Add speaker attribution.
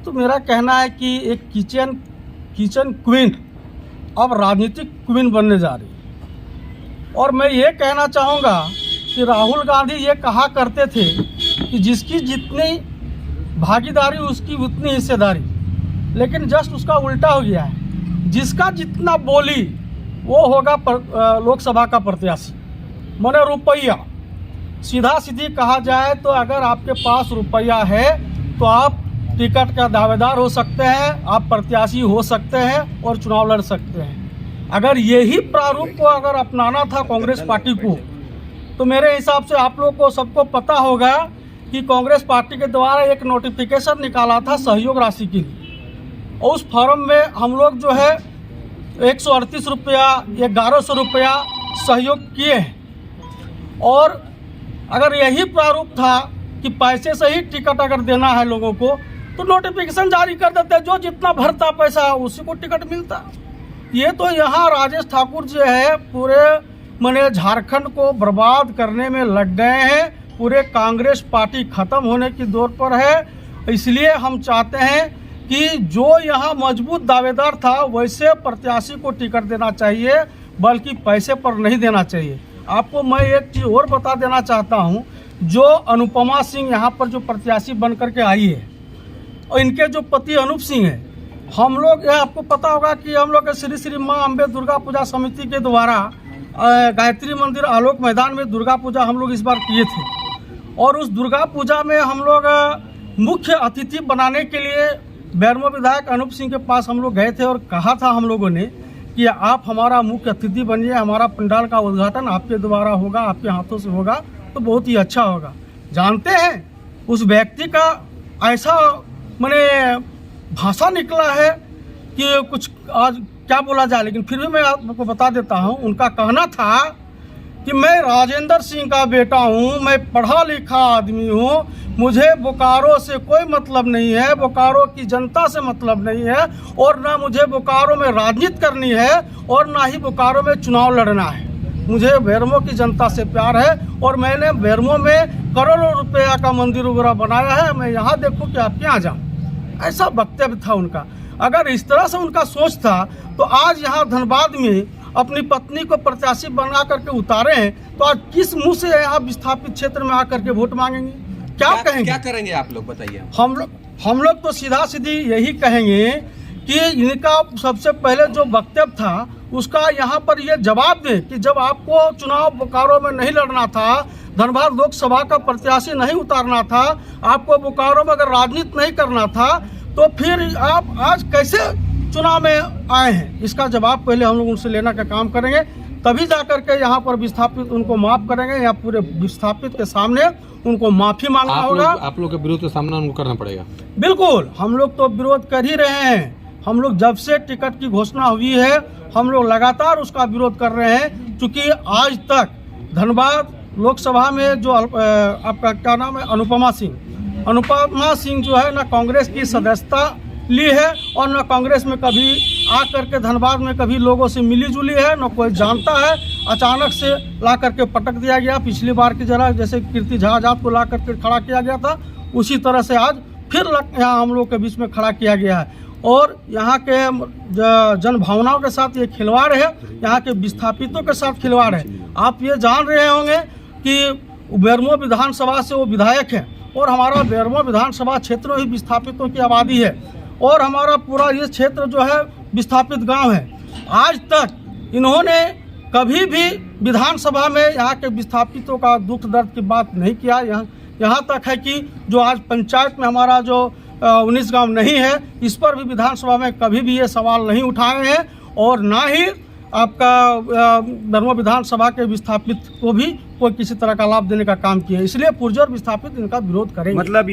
Speaker 1: तो मेरा कहना है कि एक किचन क्वीन अब राजनीतिक क्वीन बनने जा रही है। और मैं ये कहना चाहूँगा कि राहुल गांधी ये कहा करते थे कि जिसकी जितनी भागीदारी उसकी उतनी हिस्सेदारी, लेकिन जस्ट उसका उल्टा हो गया है। जिसका जितना बोली वो होगा लोकसभा का प्रत्याशी। माने रुपया, सीधा सीधी कहा जाए तो अगर आपके पास रुपया है तो आप टिकट का दावेदार हो सकते हैं, आप प्रत्याशी हो सकते हैं और चुनाव लड़ सकते हैं। अगर यही प्रारूप को अगर अपनाना था कांग्रेस पार्टी को, तो मेरे हिसाब से आप लोग को सबको पता होगा कि कांग्रेस पार्टी के द्वारा एक नोटिफिकेशन निकाला था सहयोग राशि के लिए, और उस फॉर्म में हम लोग जो है 138 रुपया 1100 रुपया सहयोग किए हैं। और अगर यही प्रारूप था कि पैसे से ही टिकट अगर देना है लोगों को, तो नोटिफिकेशन जारी कर देते, जो जितना भरता पैसा उसी को टिकट मिलता। ये तो यहाँ राजेश ठाकुर जो है पूरे माने झारखंड को बर्बाद करने में लग गए हैं। पूरे कांग्रेस पार्टी खत्म होने की दौर पर है। इसलिए हम चाहते हैं कि जो यहाँ मजबूत दावेदार था वैसे प्रत्याशी को टिकट देना चाहिए, बल्कि पैसे पर नहीं देना चाहिए। आपको मैं एक चीज़ और बता देना चाहता हूँ, जो अनुपमा सिंह यहाँ पर जो प्रत्याशी बन करके आई है और इनके जो पति अनूप सिंह है, हम लोग यह आपको पता होगा कि हम लोग श्री श्री माँ अम्बे दुर्गा पूजा समिति के द्वारा गायत्री मंदिर आलोक मैदान में दुर्गा पूजा हम लोग इस बार किए थे। और उस दुर्गा पूजा में हम लोग मुख्य अतिथि बनाने के लिए बेरमो विधायक अनूप सिंह के पास हम लोग गए थे और कहा था हम लोगों ने कि आप हमारा मुख्य अतिथि बनिए, हमारा पंडाल का उद्घाटन आपके द्वारा होगा, आपके हाथों से होगा तो बहुत ही अच्छा होगा। जानते हैं उस व्यक्ति का ऐसा माने भाषा निकला है कि कुछ आज क्या बोला जाए, लेकिन फिर भी मैं आपको बता देता हूं। उनका कहना था कि मैं राजेंद्र सिंह का बेटा हूं, मैं पढ़ा लिखा आदमी हूं, मुझे बोकारो से कोई मतलब नहीं है, बोकारो की जनता से मतलब नहीं है, और ना मुझे बोकारो में राजनीति करनी है और ना ही बोकारो में चुनाव लड़ना है। मुझे बेरमो की जनता से प्यार है और मैंने बेरमो में करोड़ों रुपया का मंदिर वगैरह बनाया है, मैं यहाँ देखूँ कि आप यहाँ जाऊँ। ऐसा वक्तव्य था उनका। अगर इस तरह से उनका सोच था तो आज यहाँ धनबाद में अपनी पत्नी को प्रत्याशी बना करके उतारे हैं, तो आज किस मुंह से यहाँ विस्थापित क्षेत्र में आकर के वोट मांगेंगे? क्या कहेंगे?
Speaker 2: क्या करेंगे आप लोग बताइए।
Speaker 1: हम लोग तो सीधा सीधी यही कहेंगे कि इनका सबसे पहले जो वक्तव्य था उसका यहाँ पर ये जवाब दें कि जब आपको चुनाव बोकारो में नहीं लड़ना था, धनबाद लोकसभा का प्रत्याशी नहीं उतारना था, आपको बोकारो में अगर राजनीति नहीं करना था, तो फिर आप आज कैसे चुनाव में आए हैं? इसका जवाब पहले हम लोग उनसे लेने का काम करेंगे, तभी जाकर के यहाँ पर विस्थापित उनको माफ करेंगे, या पूरे विस्थापित के सामने उनको माफी मांगना होगा।
Speaker 2: आप लोग के विरोध का सामना उनको करना पड़ेगा।
Speaker 1: बिल्कुल, हम लोग तो विरोध कर ही रहे हैं। हम लोग जब से टिकट की घोषणा हुई है हम लोग लगातार उसका विरोध कर रहे हैं, क्योंकि आज तक धनबाद लोकसभा में जो आपका क्या नाम है अनुपमा सिंह जो है ना कांग्रेस की सदस्यता ली है और न कांग्रेस में कभी आकर के धनबाद में कभी लोगों से मिली जुली है, न कोई जानता है। अचानक से ला करके पटक दिया गया। पिछली बार की जरा जैसे कीर्ति झा आजाद को ला करके खड़ा किया गया था, उसी तरह से आज फिर यहाँ हम लोग के बीच में खड़ा किया गया है। और यहाँ के जन भावनाओं के साथ ये खिलवाड़ है, यहाँ के विस्थापितों के साथ खिलवाड़ है। आप ये जान रहे होंगे कि बेरमो विधानसभा से वो विधायक है और हमारा बेरमो विधानसभा क्षेत्र में ही विस्थापितों की आबादी है और हमारा पूरा ये क्षेत्र जो है विस्थापित गांव है। आज तक इन्होंने कभी भी विधानसभा में यहाँ के विस्थापितों का दुख दर्द की बात नहीं किया। यहाँ तक है कि जो आज पंचायत में हमारा जो 19 गांव नहीं है, इस पर भी विधानसभा में कभी भी ये सवाल नहीं उठाए हैं और ना ही आपका बेरमो विधानसभा के विस्थापित को भी कोई किसी तरह का लाभ देने का काम किया। इसलिए पुर्जोर विस्थापित इनका विरोध करेंगे।
Speaker 3: मतलब